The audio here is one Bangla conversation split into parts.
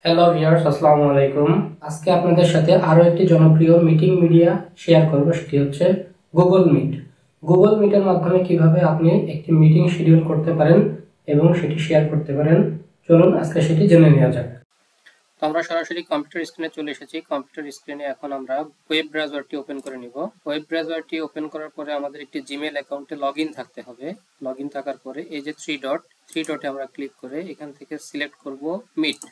হ্যালো ভিউয়ার্স, আসসালামু আলাইকুম। আজকে আপনাদের সাথে আরো একটি জনপ্রিয় মিটিং মিডিয়া শেয়ার করব, সেটি হচ্ছে গুগল মিট। গুগল মিটের মাধ্যমে কিভাবে আপনি একটি মিটিং শিডিউল করতে পারেন এবং সেটি শেয়ার করতে পারেন, চলুন আজকে সেটি জেনে নেওয়া যাক। তো আমরা সরাসরি কম্পিউটার স্ক্রিনে চলে এসেছি। কম্পিউটার স্ক্রিনে এখন আমরা ওয়েব ব্রাউজারটি ওপেন করে নিব। ওয়েব ব্রাউজারটি ওপেন করার পরে আমাদের একটি জিমেইল অ্যাকাউন্টে লগইন থাকতে হবে। লগইন থাকার পরে এই যে থ্রি ডটে আমরা ক্লিক করে এখান থেকে সিলেক্ট করব মিট।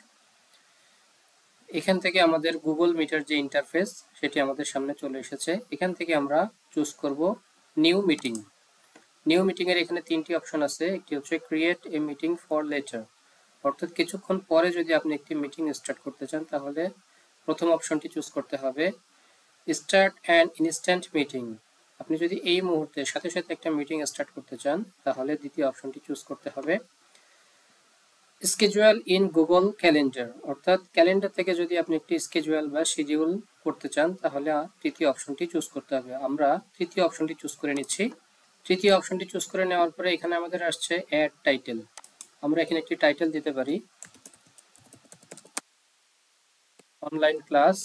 এখান থেকে আমাদের গুগল মিটের যে ইন্টারফেস সেটি আমাদের সামনে চলে এসেছে। এখান থেকে আমরা চুজ করব নিউ মিটিং। নিউ মিটিং এর এখানে তিনটি অপশন আছে। একটি হচ্ছে create a meeting for letter, অর্থাৎ কিছুক্ষণ পরে যদি আপনি একটি মিটিং স্টার্ট করতে চান তাহলে প্রথম অপশনটি চুজ করতে হবে। স্টার্ট অ্যান ইনস্ট্যান্ট মিটিং, আপনি যদি এই মুহূর্তে সাথে সাথে একটা মিটিং স্টার্ট করতে চান তাহলে দ্বিতীয় অপশনটি চুজ করতে হবে। স্কেজুয়াল ইন গুগল ক্যালেন্ডার, অর্থাৎ ক্যালেন্ডার থেকে যদি আপনি একটি স্কেজুয়াল বা শিডিউল করতে চান তাহলে তৃতীয় অপশনটি চুজ করতে হবে। আমরা তৃতীয় অপশনটি চুজ করে নিচ্ছি। তৃতীয় অপশনটি চুজ করে নেওয়ার পরে এখানে আমাদের আসছে অ্যাড টাইটেল। আমরা এখানে একটি টাইটেল দিতে পারি, অনলাইন ক্লাস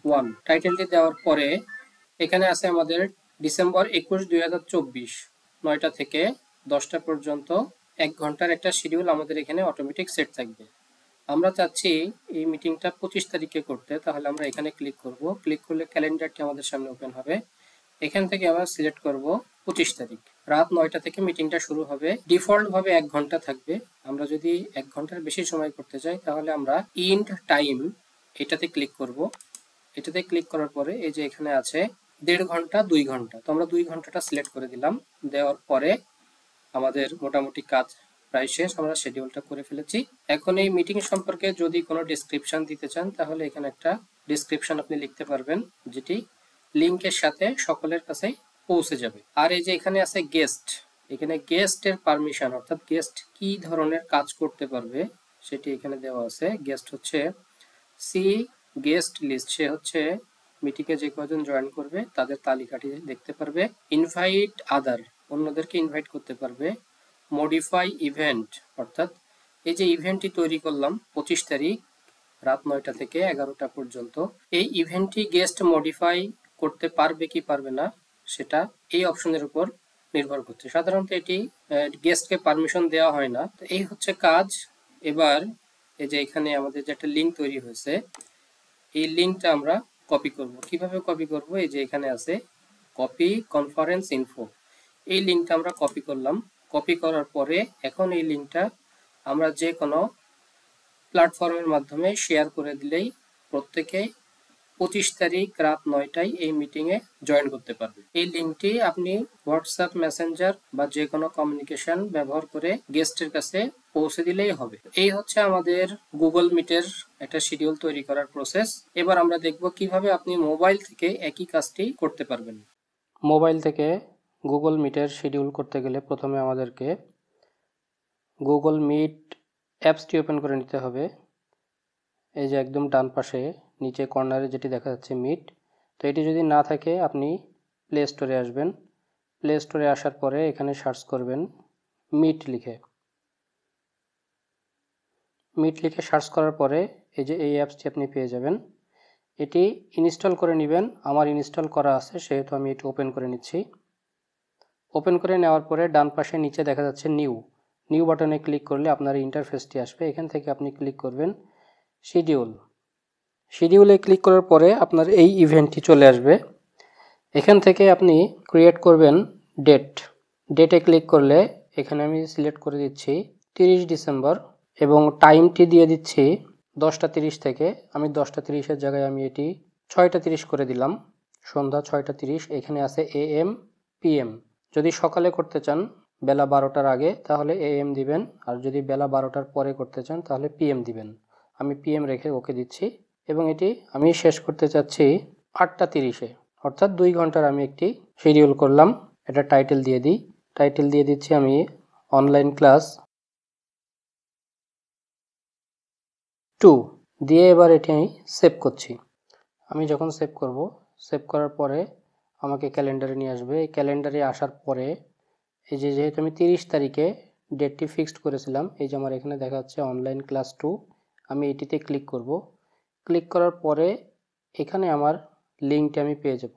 1। টাইটেলটি দেওয়ার পরে এখানে আছে আমাদের ডিসেম্বর 21, 2024 9টা থেকে 10টা পর্যন্ত 1 ঘন্টার একটা শিডিউল আমাদের এখানে অটোমেটিক সেট থাকবে। আমরা চাচ্ছি এই মিটিংটা 25 তারিখে করতে, তাহলে আমরা এখানে ক্লিক করব। ক্লিক করলে ক্যালেন্ডারটি আমাদের সামনে ওপেন হবে। এখান থেকে আমরা সিলেক্ট করব 25 তারিখ। রাত 9টা থেকে মিটিংটা শুরু হবে। ডিফল্ট ভাবে 1 ঘন্টা থাকবে। আমরা যদি 1 ঘন্টার বেশি সময় করতে চাই তাহলে আমরা ইন্ড টাইম এটাতে ক্লিক করব। এটাতে ক্লিক করার পরে এই যে এখানে আছে 1.5 ঘন্টা 2 ঘন্টা, তো আমরা 2 ঘন্টাটা সিলেক্ট করে দিলাম। দেওয়ার পরে আমাদের মোটামুটি কাজ প্রায় শেষ, আমরা শিডিউলটা করে ফেলেছি। এখন এই মিটিং সম্পর্কে যদি কোনো ডেসক্রিপশন দিতে চান তাহলে এখানে একটা ডেসক্রিপশন আপনি লিখতে পারবেন, যেটি লিংকের সাথে সকলের কাছে পৌঁছে যাবে। আর এই যে এখানে আছে গেস্ট, এখানে গেস্টের পারমিশন, অর্থাৎ গেস্ট কি ধরনের কাজ করতে পারবে সেটি এখানে দেওয়া আছে। গেস্ট হচ্ছে সি গেস্ট লিস্ট, সে হচ্ছে মিটিংয়ে যে কজন জয়েন করবে তাদের তালিকাটি দেখতে পারবে। ইনভাইট আদার, অন্যদেরকে ইনভাইট করতে পারবে। মডিফাই ইভেন্ট, অর্থাৎ এই যে ইভেন্টটি তৈরি করলাম 25 তারিখ রাত 9টা থেকে 11টা পর্যন্ত, এই ইভেন্টটি গেস্ট মডিফাই করতে পারবে কি পারবে না সেটা এই অপশনের উপর নির্ভর করছে। সাধারণত এটি গেস্টকে পারমিশন দেওয়া হয় না। তো এই হচ্ছে কাজ। এবার এই যে এখানে আমাদের যে একটা লিঙ্ক তৈরি হয়েছে, এই লিঙ্কটা আমরা কপি করব। কিভাবে কপি করব? এই যে এখানে আছে কপি কনফারেন্স ইনফো, এই লিঙ্কটা আমরা কপি করলাম। কপি করার পরে এখন এই লিঙ্কটা আমরা যে কোনো প্ল্যাটফর্মের মাধ্যমে শেয়ার করে দিলেই প্রত্যেকে 25 তারিখ রাত 9টায় এই মিটিংয়ে জয়েন করতে পারবে। এই লিঙ্কটি আপনি হোয়াটসঅ্যাপ মেসেঞ্জার বা যে কোনো কমিউনিকেশন ব্যবহার করে গেস্টের কাছে পৌঁছে দিলেই হবে। এই হচ্ছে আমাদের গুগল মিটের একটা শিডিউল তৈরি করার প্রসেস। এবার আমরা দেখব কিভাবে আপনি মোবাইল থেকে একই কাজটি করতে পারবেন। মোবাইল থেকে গুগল মিটের শিডিউল করতে গেলে প্রথমে আমাদেরকে গুগল মিট অ্যাপসটি ওপেন করে নিতে হবে। এই যে একদম ডান পাশে নিচে কর্নারে যেটি দেখা যাচ্ছে মিট, তো এটি যদি না থাকে আপনি প্লে স্টোরে আসবেন। প্লে স্টোরে আসার পরে এখানে সার্চ করবেন মিট লিখে। মিট লিখে সার্চ করার পরে এই যে এই অ্যাপসটি আপনি পেয়ে যাবেন। এটি ইনস্টল করে নেবেন। আমার ইনস্টল করা আছে সেহেতু আমি এটি ওপেন করে নিচ্ছি। ওপেন করে নেওয়ার পরে ডান পাশে নিচে দেখা যাচ্ছে নিউ বাটনে ক্লিক করলে আপনার ইন্টারফেসটি আসবে। এখান থেকে আপনি ক্লিক করবেন শিডিউলে ক্লিক করার পরে আপনার এই ইভেন্টটি চলে আসবে। এখান থেকে আপনি ক্রিয়েট করবেন ডেটে ক্লিক করলে এখানে আমি সিলেক্ট করে দিচ্ছি 30 ডিসেম্বর এবং টাইমটি দিয়ে দিচ্ছি 10টা 30 থেকে। আমি 10টা 30-এর জায়গায় আমি এটি 6টা 30 করে দিলাম, সন্ধ্যা 6টা 30। এখানে আছে AM PM, যদি সকালে করতে চান বেলা 12টার আগে তাহলে AM দিবেন, আর যদি বেলা 12টার পরে করতে চান তাহলে PM দিবেন। আমি PM রেখে ওকে দিচ্ছি এবং এটি আমি শেষ করতে চাচ্ছি 8টা 30-এ, অর্থাৎ 2 ঘন্টার আমি একটি শিডিউল করলাম। এটা টাইটেল দিয়ে দিই। টাইটেল দিয়ে দিচ্ছি আমি অনলাইন ক্লাস 2 দিয়ে এবার এটি আমি সেভ করছি। আমি যখন সেভ করব, সেভ করার পরে আমাকে ক্যালেন্ডারে নিয়ে আসবে। এই ক্যালেন্ডারে আসার পরে এই যে যেহেতু আমি 30 তারিখে ডেটটি ফিক্সড করেছিলাম, এই যে আমার এখানে দেখা যাচ্ছে অনলাইন ক্লাস 2 আমি এটিতে ক্লিক করব। ক্লিক করার পরে এখানে আমার লিঙ্কটি আমি পেয়ে যাব।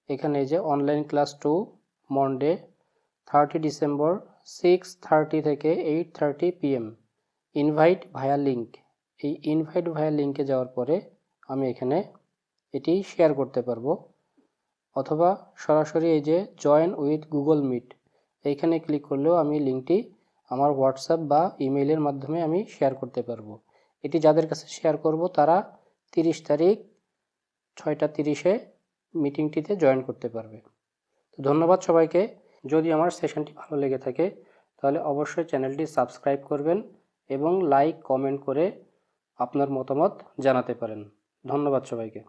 এখানে যে অনলাইন ক্লাস 2 মন্ডে 30 ডিসেম্বর 6:30 থেকে 8:30 PM ইনভাইট ভায়া লিঙ্ক। এই ইনভাইট ভায়া লিঙ্কে যাওয়ার পরে আমি এখানে এটি শেয়ার করতে পারবো, অথবা সরাসরি এই যে জয়েন উইথ গুগল মিট এইখানে ক্লিক করলেও আমি লিঙ্কটি আমার হোয়াটসঅ্যাপ বা ইমেইলের মাধ্যমে আমি শেয়ার করতে পারবো। এটি যাদের কাছে শেয়ার করব তারা 30 তারিখ 6:30-এ মিটিংটিতে জয়েন করতে পারবে। তো ধন্যবাদ সবাইকে। যদি আমার সেশনটি ভালো লেগে থাকে তাহলে অবশ্যই চ্যানেলটি সাবস্ক্রাইব করবেন এবং লাইক কমেন্ট করে আপনার মতামত জানাতে পারেন। ধন্যবাদ সবাইকে।